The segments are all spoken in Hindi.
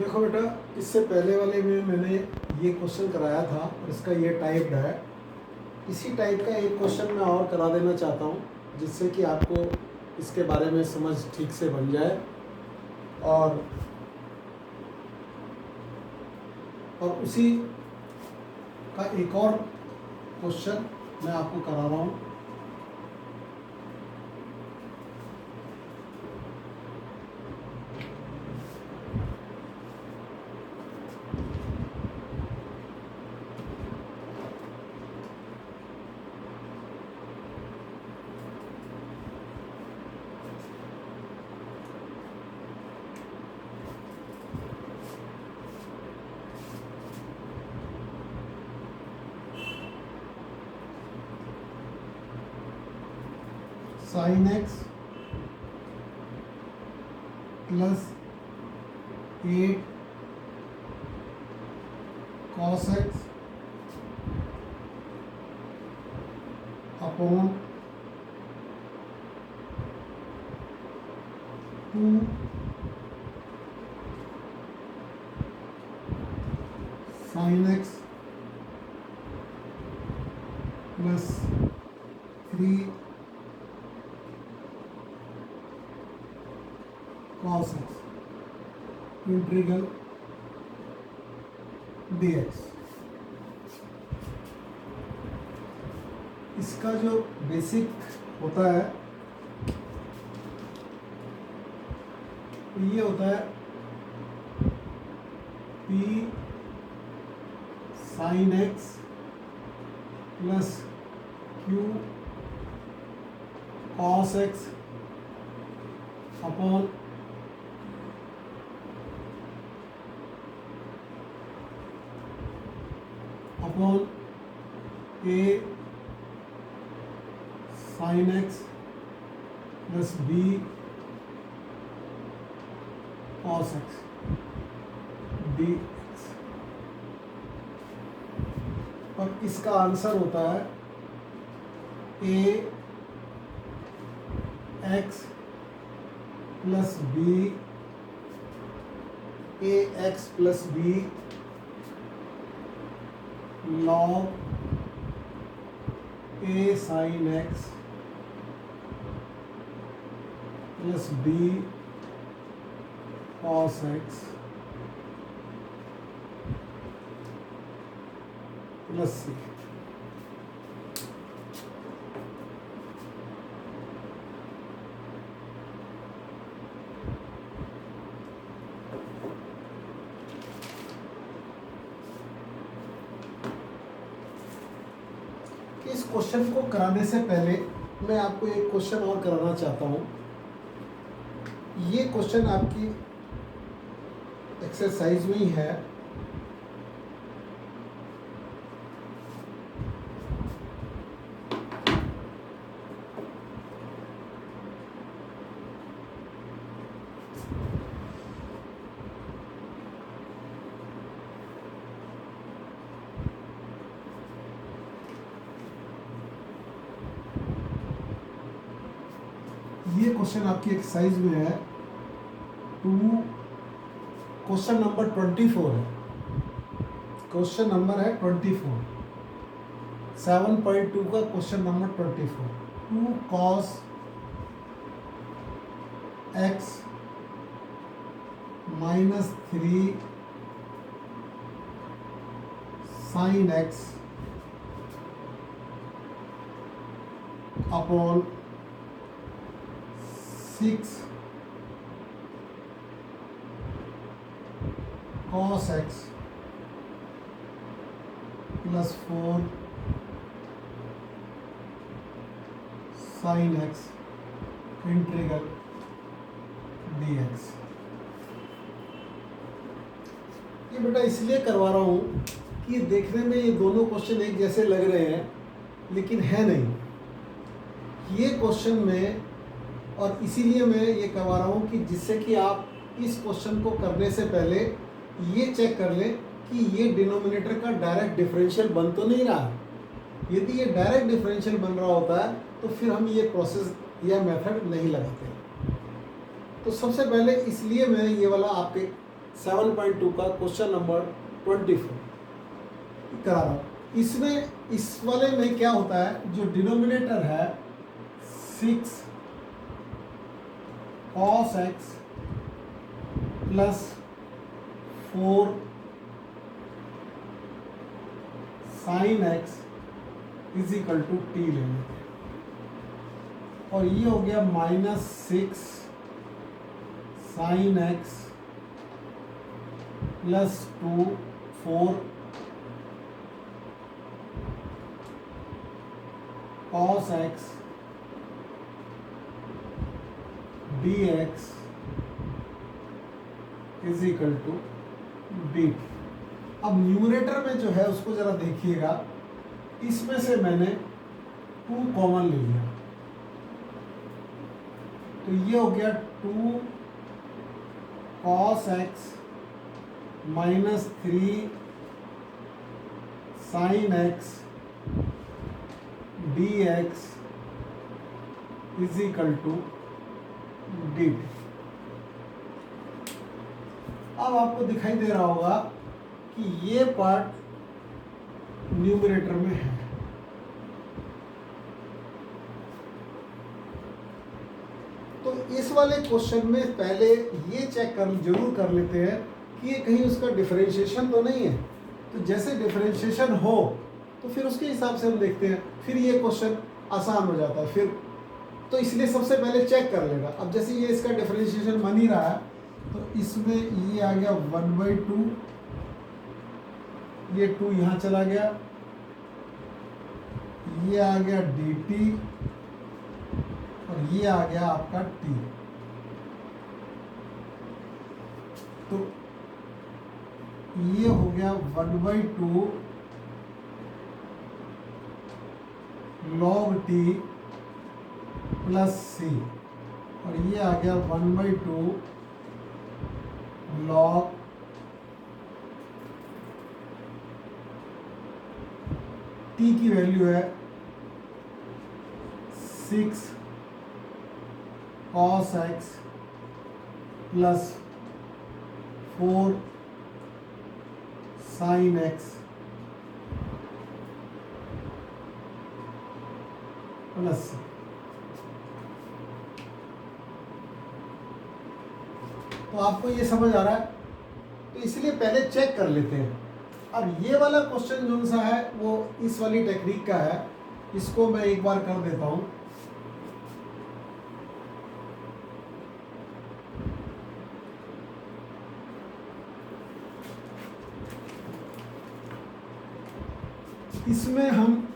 देखो बेटा, इससे पहले वाले में मैंने ये क्वेश्चन कराया था और इसका ये टाइप है। इसी टाइप का एक क्वेश्चन मैं और करा देना चाहता हूँ जिससे कि आपको इसके बारे में समझ ठीक से बन जाए। और उसी का एक और क्वेश्चन मैं आपको करा रहा हूँ। sin x plus 8 cos x upon 2 sin x plus 3 cos x integral dx। इसका जो बेसिक होता है ये होता है p sin x plus q cos x upon a sin x plus b cos x dx। और इसका आंसर होता है a x plus b a x plus b log a sin x plus b cos x plus c। इस क्वेश्चन को कराने से पहले मैं आपको एक क्वेश्चन और कराना चाहता हूँ। ये क्वेश्चन आपकी एक्सरसाइज में ही है। ये क्वेश्चन आपकी एक्सरसाइज में है 2, क्वेश्चन नंबर 24 है। क्वेश्चन नंबर है 24, 7.2 का question number 24। 2 cos x minus 3 sin x upon 6 cos x plus 4 sin x integral dx। ये बेटा इसलिए करवा रहा हूँ कि देखने में ये दोनों क्वेश्चन एक जैसे लग रहे हैं लेकिन है नहीं ये क्वेश्चन में। और इसीलिए मैं ये करवा रहा हूँ कि जिससे कि आप इस क्वेश्चन को करने से पहले ये चेक कर लें कि ये डिनोमिनेटर का डायरेक्ट डिफरेंशियल बन तो नहीं रहा है। यदि ये डायरेक्ट डिफरेंशियल बन रहा होता है तो फिर हम ये प्रोसेस या मेथड नहीं लगाते। तो सबसे पहले इसलिए मैं ये वाला आपके 7.2 का क्वेश्चन नंबर 24 करा रहा हूँ। इसमें इस वाले में क्या होता है, जो डिनोमिनेटर है 6 cos x plus 4 sin x is equal to t ले लेते हैं, और ये हो गया -6 sin x plus 4 cos x dx is equal to dt। अब न्यूमरेटर में जो है उसको जरा देखिएगा, इसमें से मैंने 2 कॉमन ले लिया, तो ये हो गया 2 cos x minus 3 sin x dx is equal to dt। अब आपको दिखाई दे रहा होगा कि ये पार्ट न्यूमरेटर में है, तो इस वाले क्वेश्चन में पहले ये चेक जरूर कर लेते हैं कि ये कहीं उसका डिफरेंशिएशन तो नहीं है। तो जैसे डिफरेंशिएशन हो तो फिर उसके हिसाब से हम देखते हैं, फिर ये क्वेश्चन आसान हो जाता है फिर। तो इसलिए सबसे पहले चेक कर लेगा। अब जैसे ये इसका डिफरेंशिएशन बन ही रहा है, तो इसमें ये आ गया 1/2, ये 2 यहाँ चला गया, ये आ गया dt, और ये आ गया आपका t। तो ये हो गया 1/2 log t प्लस c, और ये आ गया 1/2 log t की वैल्यू है 6 cos x plus 4 sin x plus c। तो आपको ये समझ आ रहा है, तो इसलिए पहले चेक कर लेते हैं। अब ये वाला क्वेश्चन जो सा है वो इस वाली टेक्निक का है, इसको मैं एक बार कर देता हूं। इसमें हम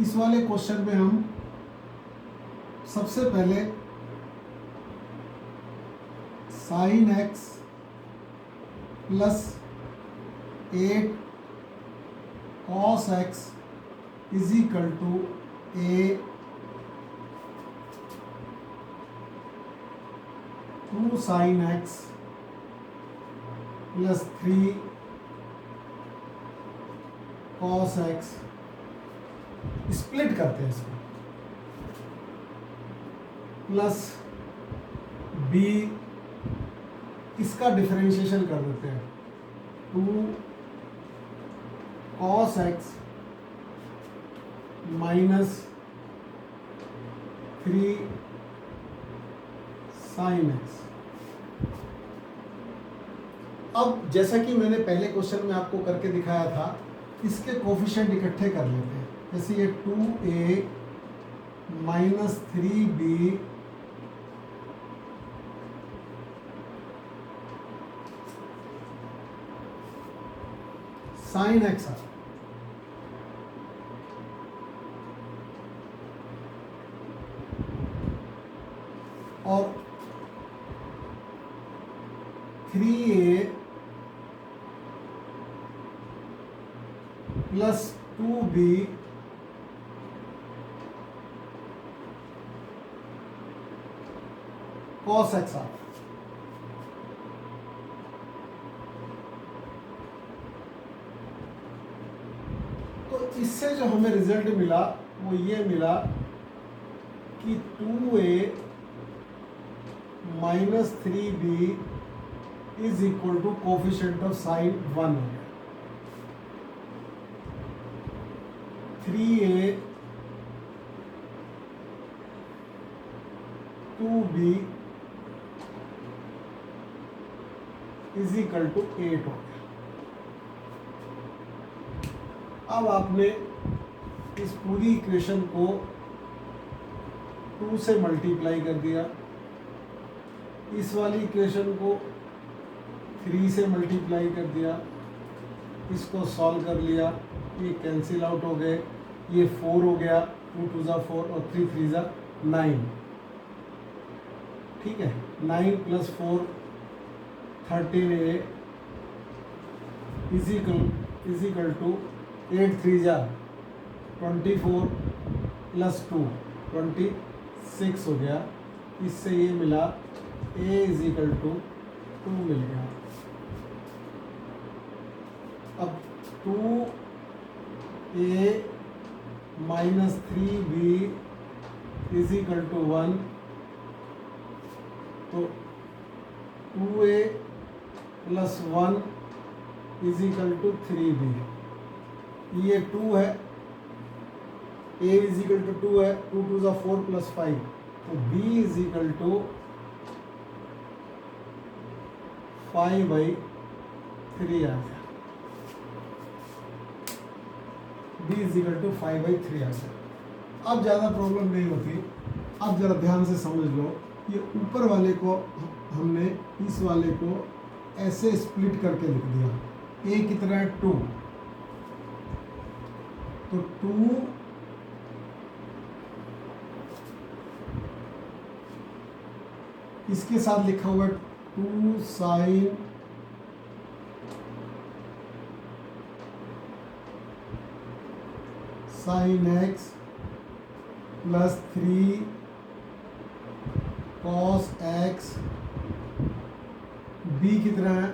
इस वाले क्वेश्चन में हम सबसे पहले sin x plus 8 cos x is equal to a 2 sin x plus 3 cos x, split करते हैं इसको, प्लस b, इसका डिफरेंशिएशन कर देते हैं 2 cos x minus 3 sin x। अब जैसा कि मैंने पहले क्वेश्चन में आपको करके दिखाया था, इसके कोफिशिएंट इकट्ठे कर लेते हैं। जैसे ये 2a minus 3b sin x और 3a plus 2b cos x आ। तो इससे जो हमें रिजल्ट मिला वो ये मिला कि 2a -3b is equal to coefficient of sine 1 हो गया। 3a 2b is equal to 8 हो गया। अब आपने इस पूरी इक्वेशन को 2 से मल्टीप्लाई कर दिया, इस वाली इक्वेशन को 3 से मल्टीप्लाई कर दिया, इसको सॉल्व कर लिया, ये कैंसिल आउट हो गए, ये 4 हो गया, 2 2 ज़ा 4 और 3 3 ज़ा 9। ठीक है, 9 + 4 13a इज इक्वल टू 8 3 ज़ा 24 + 2 26 हो गया। इससे ये मिला a इज इक्वल टू 2 मिल गया। अब 2a - 3b is equal to 1, तो 2a + 1 is equal to 3b। ये 2 है, a इज इक्वल टू 2 है, 2 2 ज़ा 4 + 5, तो b इज इक्वल टू 5/3 आ गया। b इज इक्वल टू 5/3 आ गया। अब ज़्यादा प्रॉब्लम नहीं होती। अब ज़रा ध्यान से समझ लो, ये ऊपर वाले को हमने इस वाले को ऐसे स्प्लिट करके लिख दिया। a कितना है 2, तो 2 इसके साथ लिखा हुआ 2 sin x + 3 cos x, b कितना है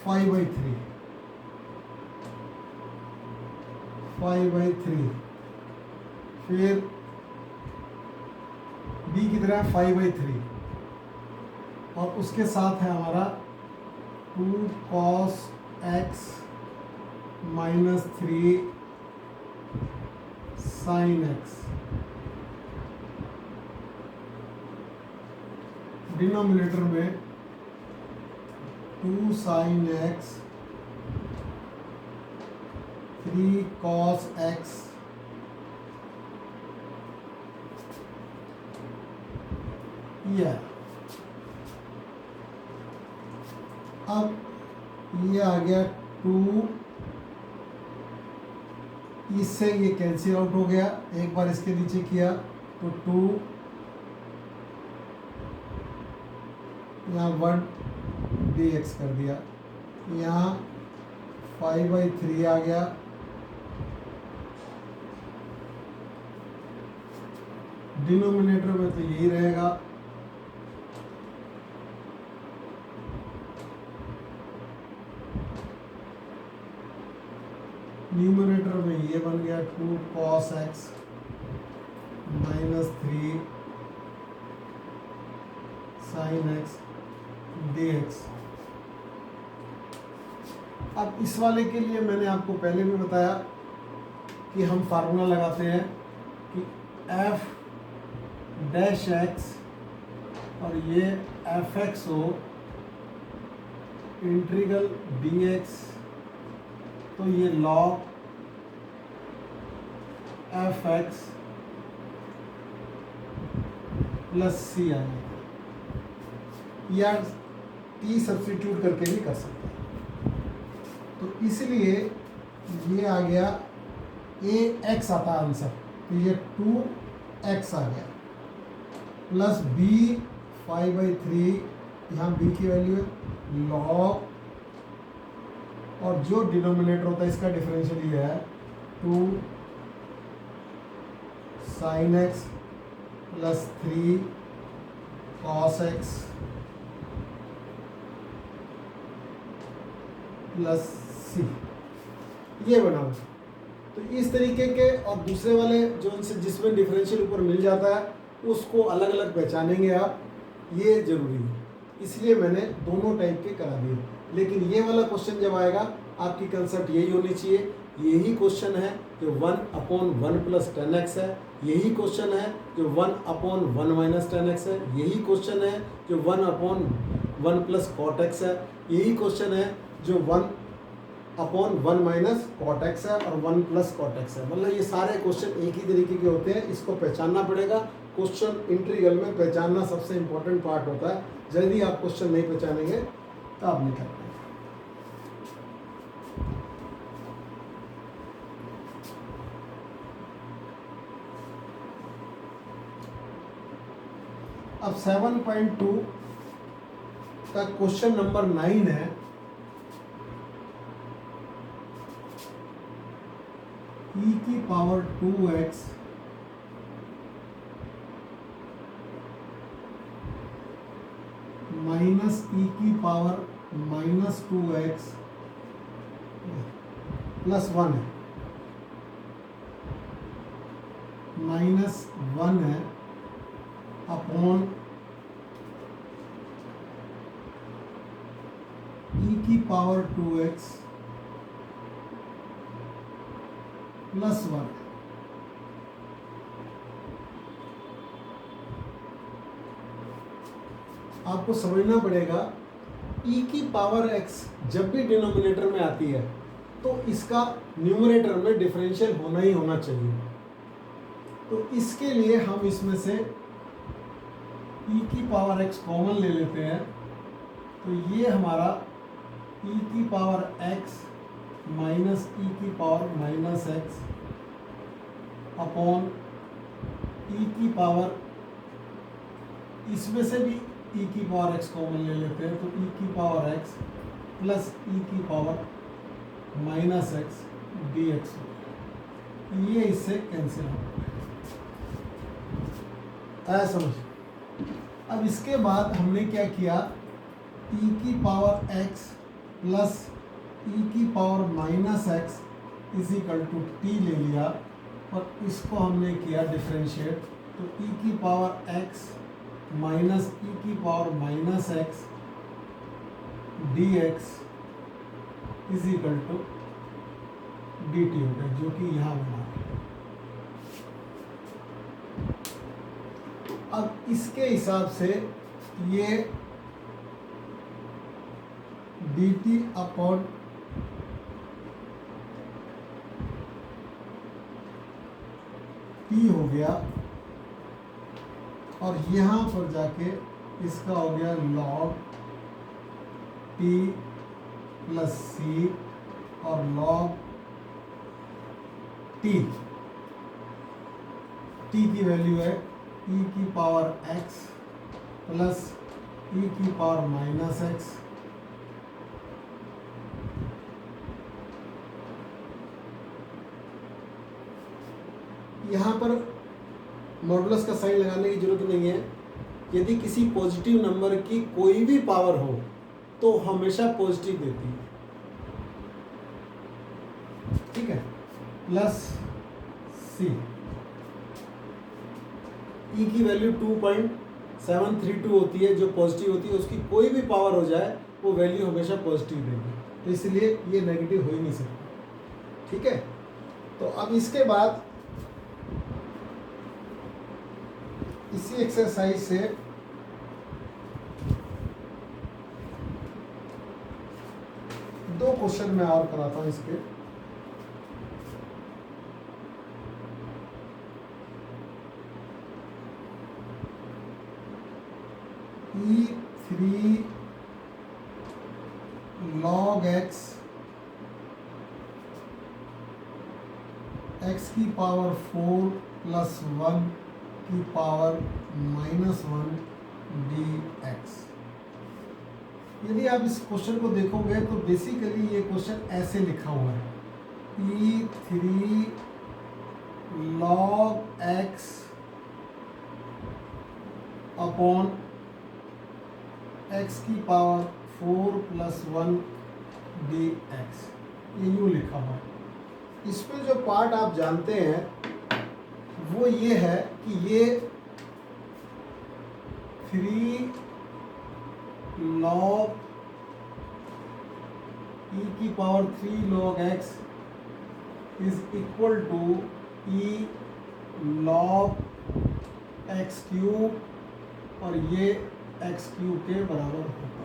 5/3, 5/3। फिर b कितना है 5/3, और उसके साथ है हमारा 2 cos x - 3 sin x। Denominator में 2 sin x 3 cos x यह। अब ये आ गया 2, इससे ये कैंसिल आउट हो गया, एक बार इसके नीचे किया तो 2, यहाँ 1 dx कर दिया, यहाँ 5/3 आ गया, डिनोमिनेटर में तो यही रहेगा, न्यूमरेटर में ये बन गया 2 cos x - 3 sin x dx। अब इस वाले के लिए मैंने आपको पहले भी बताया कि हम फार्मूला लगाते हैं कि f' और ये fx हो इंटीग्रल dx, तो ये log fx + c आ जाएगा, या t सब्स्टिट्यूट करके भी कर सकते हैं। तो इसलिए ये आ गया ax आता आंसर, तो ये 2x आ गया प्लस b 5/3, यहाँ b की वैल्यू है log, और जो डिनोमिनेटर होता है इसका डिफरेंशियल ये है 2 sin x + 3 cos x + c, ये बना। तो इस तरीके के, और दूसरे वाले जो जिसमें डिफरेंशियल ऊपर मिल जाता है उसको अलग अलग पहचानेंगे आप। ये जरूरी है, इसलिए मैंने दोनों टाइप के करा दिए। लेकिन ये वाला क्वेश्चन जब आएगा आपकी कंसेप्ट यही होनी चाहिए, यही क्वेश्चन है जो 1/1 प्लस 10x है, यही क्वेश्चन है जो 1/1 माइनस 10x है, यही क्वेश्चन है जो 1/1 प्लस cot x है, यही क्वेश्चन है जो 1/1 माइनस cot x है और 1 प्लस cot x है। मतलब ये सारे क्वेश्चन एक ही तरीके के होते हैं, इसको पहचानना पड़ेगा। क्वेश्चन इंटीग्रल में पहचानना सबसे इंपॉर्टेंट पार्ट होता है। यदि आप क्वेश्चन नहीं पहचानेंगे तो आप नहीं कर पाएंगे। अब 7.2 का क्वेश्चन नंबर 9 है। e की पावर 2x माइनस e की पावर माइनस 2x प्लस 1 है, माइनस 1 है अपॉन e की पावर 2x प्लस 1। आपको समझना पड़ेगा e की पावर x जब भी डिनोमिनेटर में आती है तो इसका न्यूमरेटर में डिफरेंशियल होना ही होना चाहिए। तो इसके लिए हम इसमें से e की पावर x कॉमन ले लेते हैं, तो ये हमारा e की पावर x माइनस e की power minus x upon e की पावर, इसमें से भी e की पावर x कॉमन ले लेते हैं, तो e की पावर x प्लस e की पावर माइनस x dx, ये इससे कैंसिल हो आया समझ। अब इसके बाद हमने क्या किया, e की पावर x प्लस e की power minus x is equal to t ले लिया और इसको हमने किया डिफरेंशिएट, तो e की पावर x माइनस e की power minus x dx is equal to dt हो गया, जो कि यहाँ बना है। अब इसके हिसाब से ये dt अपॉन t हो गया और यहाँ पर जाके इसका हो गया log t प्लस c और log t की वैल्यू है e की पावर x प्लस e की पावर माइनस x यहाँ पर मॉडुलस का साइन लगाने की जरूरत नहीं है। यदि किसी पॉजिटिव नंबर की कोई भी पावर हो तो हमेशा पॉजिटिव देती है, ठीक है। प्लस c, e की वैल्यू 2.732 होती है, जो पॉजिटिव होती है, उसकी कोई भी पावर हो जाए वो वैल्यू हमेशा पॉजिटिव देगी, तो इसलिए ये नेगेटिव हो ही नहीं सकता, ठीक है। तो अब इसके बाद इसी एक्सरसाइज से दो क्वेश्चन मैं और कराता हूं इसके। e3 log x x की पावर 4 प्लस 1 की पावर -1 dx। यदि आप इस क्वेश्चन को देखोगे तो बेसिकली ये क्वेश्चन ऐसे लिखा हुआ है, e3 log x upon x की पावर 4 प्लस 1 dx, ये यूँ लिखा हुआ है। इसमें जो पार्ट आप जानते हैं वो ये है कि ये 3 log e की power 3 log x is equal to e log x cube और ये x क्यूब के बराबर होता है।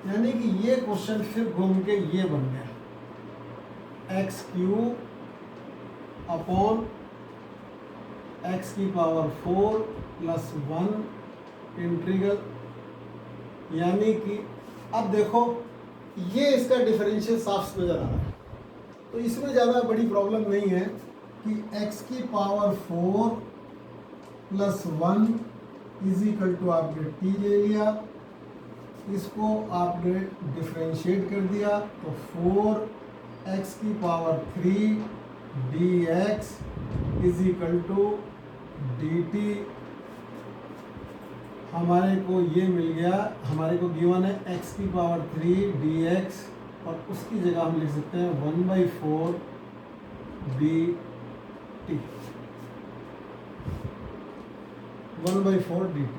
यानी कि ये क्वेश्चन फिर घूम के ये बन गया x क्यूब अपॉन x की पावर 4 प्लस 1 इंटीग्रल, यानी कि अब देखो ये इसका डिफरेंशियल साफ नज़र आ रहा है, तो इसमें ज़्यादा बड़ी प्रॉब्लम नहीं है कि x की power 4 plus 1 is equal to आपने t ले लिया, इसको आपने डिफरेंशिएट कर दिया तो 4x की power 3 dx is equal to dt। हमारे को ये मिल गया, हमारे को गिवन है x की पावर 3 dx और उसकी जगह हम लिख सकते हैं 1/4 dt, 1/4 dt।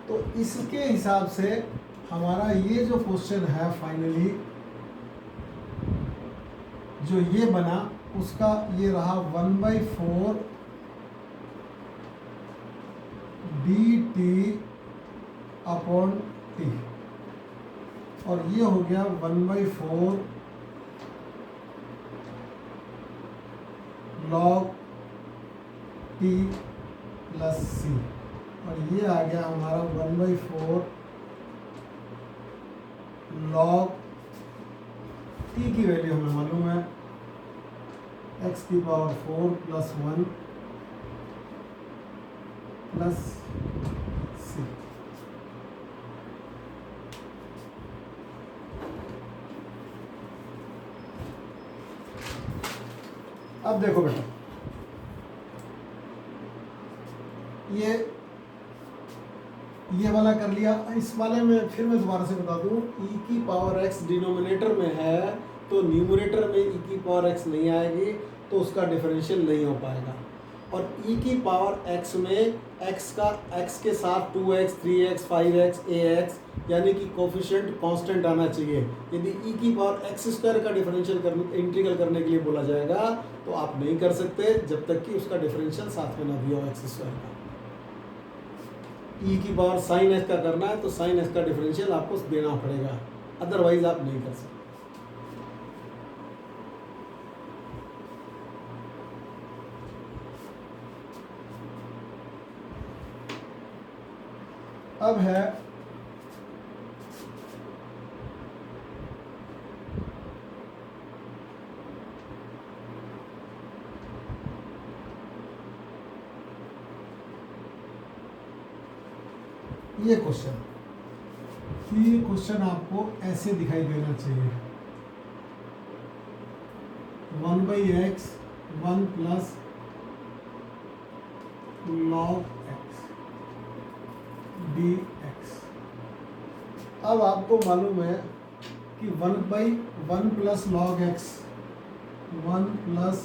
तो इसके हिसाब से हमारा ये जो क्वेश्चन है फाइनली जो ये बना उसका ये रहा 1/4 dt अपॉन t और ये हो गया 1/4 log t प्लस c और ये आ गया हमारा 1/4 log t की वैल्यू हमें मालूम है x की पावर 4 प्लस 1 प्लस c। अब देखो बेटा ये वाला कर लिया, इस वाले में फिर मैं दोबारा से बता दूं e की पावर x डिनोमिनेटर में है तो न्यूमरेटर में e की पावर x नहीं आएगी तो उसका डिफरेंशियल नहीं हो पाएगा, और e की पावर x में x के साथ 2x 3x 5x ax यानी कि कोफिशिएंट कांस्टेंट आना चाहिए। यदि e की पावर x स्क्वायर का डिफरेंशियल इंटीग्रल करने के लिए बोला जाएगा तो आप नहीं कर सकते जब तक कि उसका डिफरेंशियल साथ में ना दिया हो x स्क्वायर का। e की पावर साइन x का करना है तो साइन x का डिफरेंशियल आपको देना पड़ेगा, अदरवाइज आप नहीं कर सकते। अब है ये क्वेश्चन, ये क्वेश्चन आपको ऐसे दिखाई देना चाहिए 1/x 1 plus log x dx। अब आपको मालूम है कि 1/1 plus log x 1 plus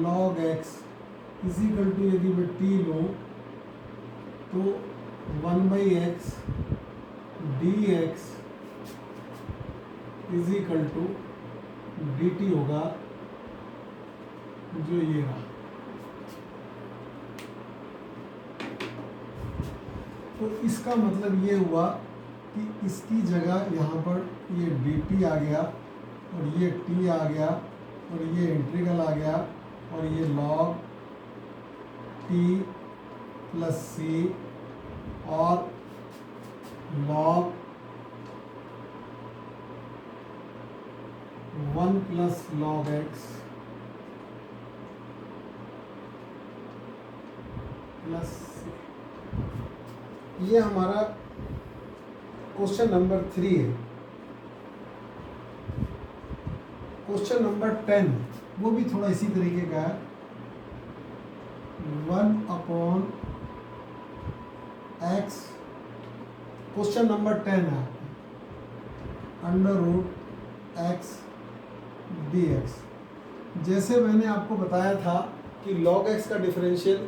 log x is equal to यदि मैं t लूँ तो 1/x dx is equal to dt होगा, जो ये रहा। तो इसका मतलब ये हुआ कि इसकी जगह यहाँ पर ये dt आ गया और ये t आ गया और ये इंटीग्रल आ गया और ये log t प्लस c और log 1 plus log x plus c। ये हमारा क्वेश्चन नंबर 3 है। क्वेश्चन नंबर 10 वो भी थोड़ा इसी तरीके का है, 1/x। क्वेश्चन नंबर 10 है √x dx। जैसे मैंने आपको बताया था कि log x का डिफरेंशियल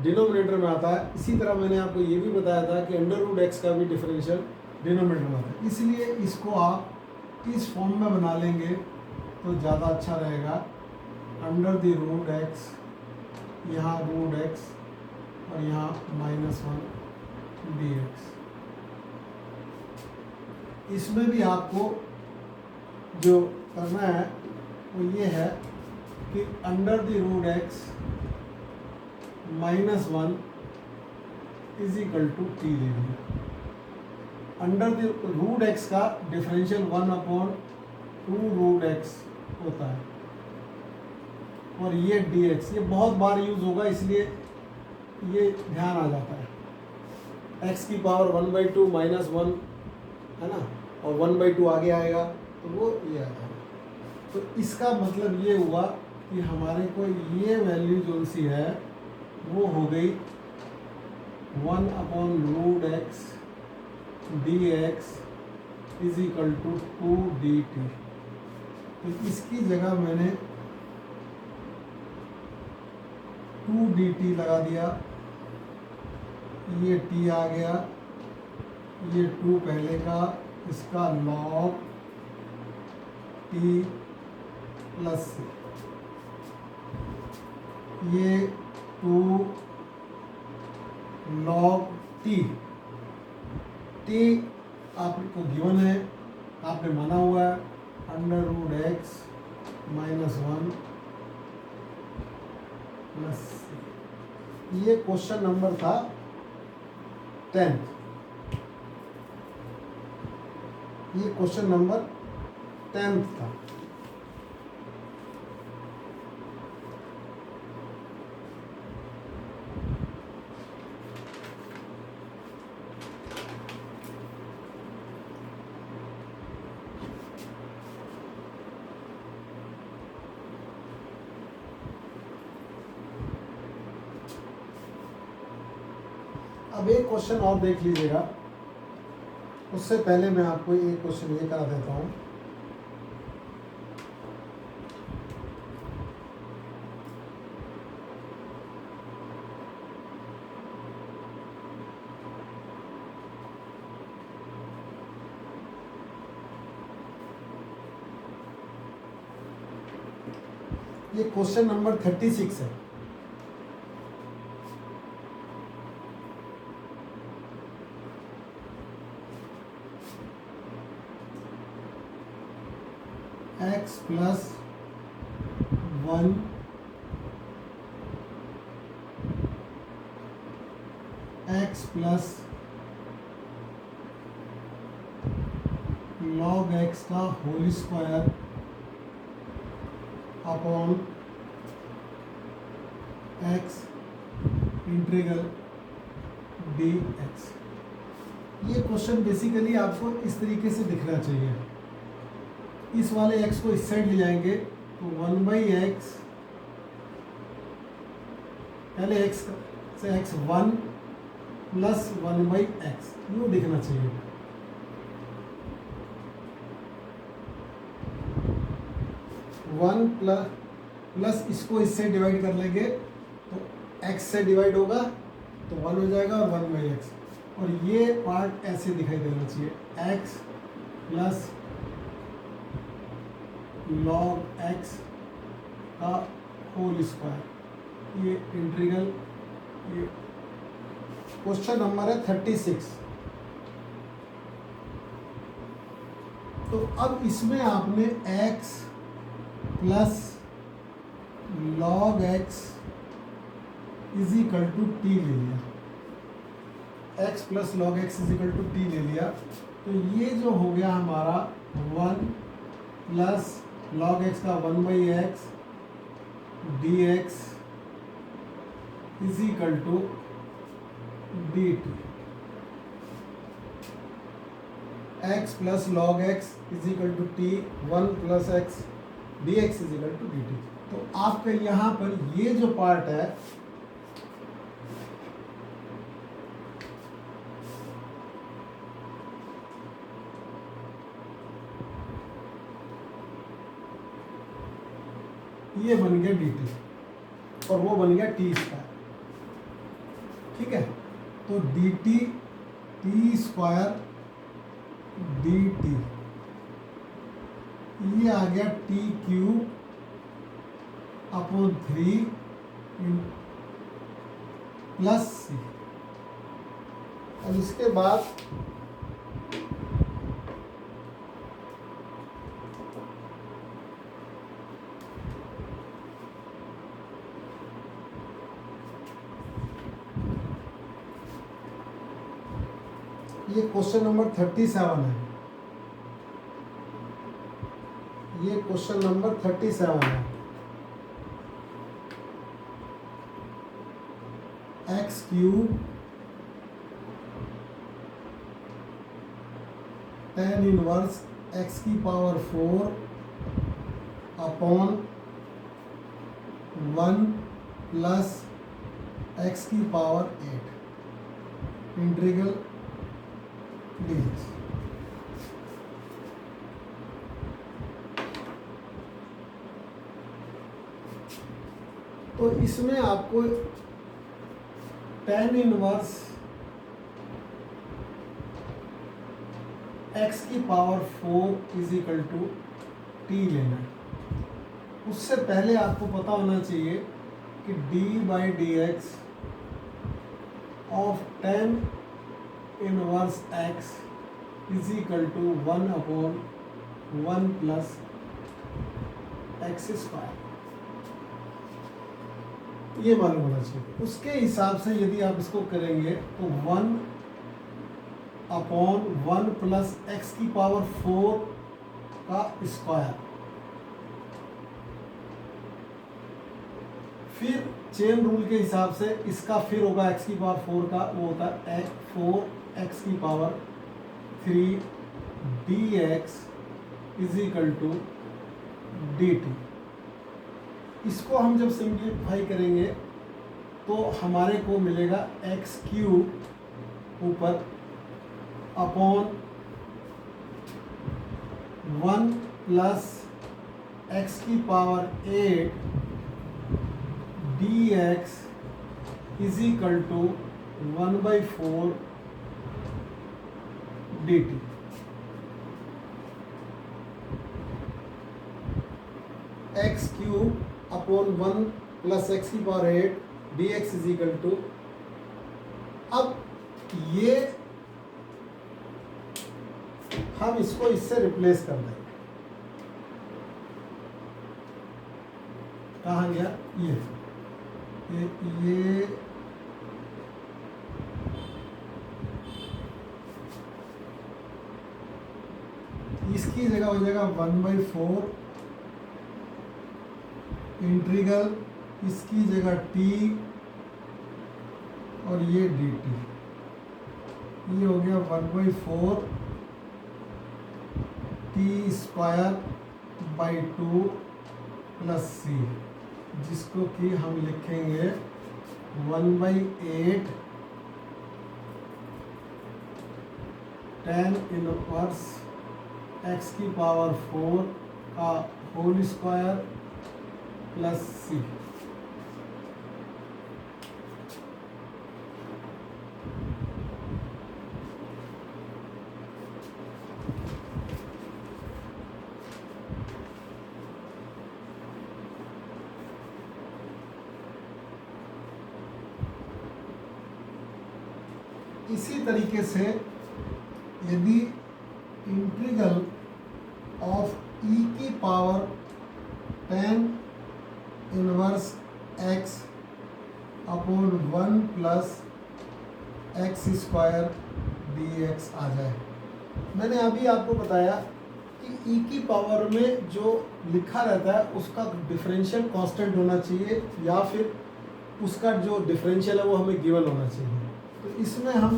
डिनोमिनेटर में आता है। इसी तरह मैंने आपको ये भी बताया था कि अंडर रूट एक्स का भी डिफरेंशियल डिनोमिनेटर में आता है, इसलिए इसको आप इस फॉर्म में बना लेंगे तो ज़्यादा अच्छा रहेगा। अंडर द रूट एक्स, यहाँ रूट एक्स और यहाँ -1 dx। इसमें भी आपको जो करना है वो ये है कि under the root x -1 is equal to t ले लिया। अंडर द रूट एक्स का डिफरेंशियल 1/2 रूट एक्स होता है, और ये dx ये बहुत बार यूज होगा, इसलिए ये ध्यान आ जाता है। x की पावर 1/2 -1 है ना, और 1/2 आगे आएगा तो वो ये आएगा। तो इसका मतलब ये हुआ कि हमारे को ये वैल्यू जो सी है वो हो गई 1/√x dx is equal to 2 dt। तो इसकी जगह मैंने 2 dt लगा दिया, ये t आ गया, ये 2 पहले का, इसका log t प्लस ये 2 log t आपको गिवन है, आपने माना हुआ है √x -1 प्लस। ये क्वेश्चन नंबर था 10। ये क्वेश्चन नंबर 10 था। अब एक क्वेश्चन और देख लीजिएगा, उससे पहले मैं आपको एक क्वेश्चन ये करा देता हूँ। ये क्वेश्चन नंबर 36 है। x + 1 x + log x का whole square upon x integral dx। ये क्वेश्चन बेसिकली आपको इस तरीके से दिखना चाहिए। इस वाले x को इस साइड ले जाएंगे तो 1/x, पहले x से x 1 प्लस 1/x यूँ दिखना चाहिए। वन प्लस इसको इससे डिवाइड कर लेंगे तो x से डिवाइड होगा तो 1 हो जाएगा और 1/x, और ये पार्ट ऐसे दिखाई देना चाहिए x प्लस log x का होल स्क्वायर। ये इंटीग्रल, ये क्वेश्चन नंबर है 36। तो अब इसमें आपने x plus log x is equal to t ले लिया, x plus log x is equal to t ले लिया। तो ये जो हो गया हमारा 1 प्लस log x का 1/x dx is equal to dt। x plus log x is equal to t, 1 plus x dx is equal to dt। तो आपका यहाँ पर ये जो पार्ट है ये बन गया dt और वो बन गया t स्क्वायर। ठीक है, तो D T T square D T, ये आ गया टी क्यूब अपॉन 3 प्लस सी। और इसके बाद ये क्वेश्चन नंबर 37 है, ये क्वेश्चन नंबर 37 है। X cube tan inverse x की पावर 4 अपॉन 1 प्लस एक्स की पावर 8 इंटीग्रल dx। तो इसमें आपको tan इनवर्स x की power 4 is equal to t लेना है। उससे पहले आपको पता होना चाहिए कि d by d x of tan inverse x is equal to 1 upon 1 plus x square, ये मालूम होना चाहिए। उसके हिसाब से यदि आप इसको करेंगे तो 1 अपॉन 1 प्लस एक्स की पावर 4 का स्क्वायर, फिर चेन रूल के हिसाब से इसका फिर होगा एक्स की पावर 4 का, वो होता है 4 एक्स की power 3 d x is equal to d t. इसको हम जब सिंप्लीफाई करेंगे तो हमारे को मिलेगा एक्स क्यूब ऊपर अपॉन 1 प्लस एक्स की power 8 d x is equal to 1/4 d t. X cube upon 1 plus x की power 8 d x is equal to, अब ये हम इसको इससे रिप्लेस कर देंगे। कहाँ गया ये इसकी जगह हो जाएगा 1/4 इंटीग्रल, इसकी जगह t और ये dt, ये हो गया 1/4 टी स्क्वायर बाई 2 प्लस सी, जिसको कि हम लिखेंगे 1/8 tan इनवर्स एक्स की पावर 4 का होल स्क्वायर प्लस सी। इसी तरीके से यदि इंटीग्रल ऑफ e की power tan inverse x upon 1 plus x square dx आ जाए। मैंने अभी आपको बताया कि e की पावर में जो लिखा रहता है उसका डिफरेंशियल कांस्टेंट होना चाहिए, या फिर उसका जो डिफरेंशियल है वो हमें गिवन होना चाहिए। तो इसमें हम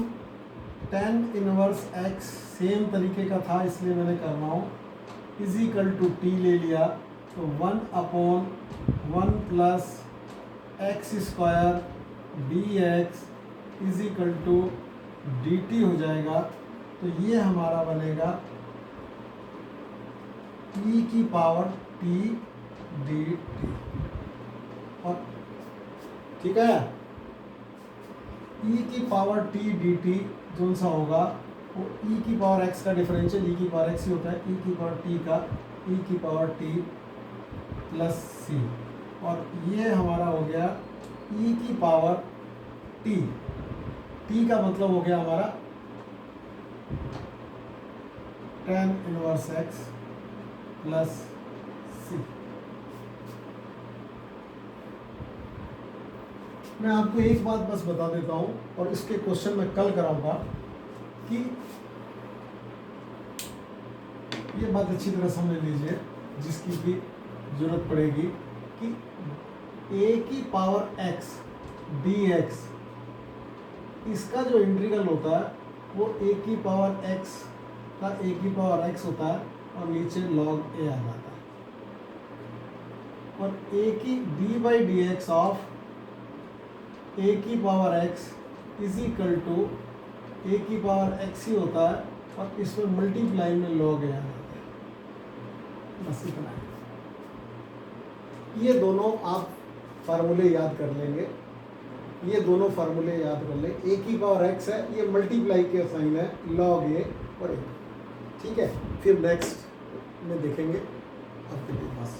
tan इनवर्स x सेम तरीके का था, इसलिए मैंने कर रहा हूँ इज इक्वल टू टी ले लिया, तो 1 upon 1 plus x square d x is equal to d t हो जाएगा। तो ये हमारा बनेगा e की पावर t डी टी। और ठीक है, ई की पावर टी डी टी जो सा होगा वो ई की पावर एक्स का डिफरेंशियल ई की पावर एक्स ही होता है, ई की पावर टी का ई की पावर टी प्लस सी, और ये हमारा हो गया ई की पावर टी, टी का मतलब हो गया हमारा tan इनवर्स एक्स प्लस सी। मैं आपको एक बात बस बता देता हूँ और इसके क्वेश्चन मैं कल कराऊंगा कि ये बात अच्छी तरह समझ लीजिए जिसकी भी जरूरत पड़ेगी कि a की पावर x dx इसका जो इंटीग्रल होता है वो a की पावर x का a की पावर x होता है और नीचे log a आ जाता है, और a की d by d x of a की power x is equal to a की पावर x ही होता है और इसमें मल्टीप्लाई में log a आ जाता है। बस इतना है। ये दोनों आप फार्मूले याद कर लेंगे, ये दोनों फार्मूले याद कर लें। a की पावर x है, ये मल्टीप्लाई के साइन है log a और a, ठीक है। फिर नेक्स्ट में देखेंगे आपके पास।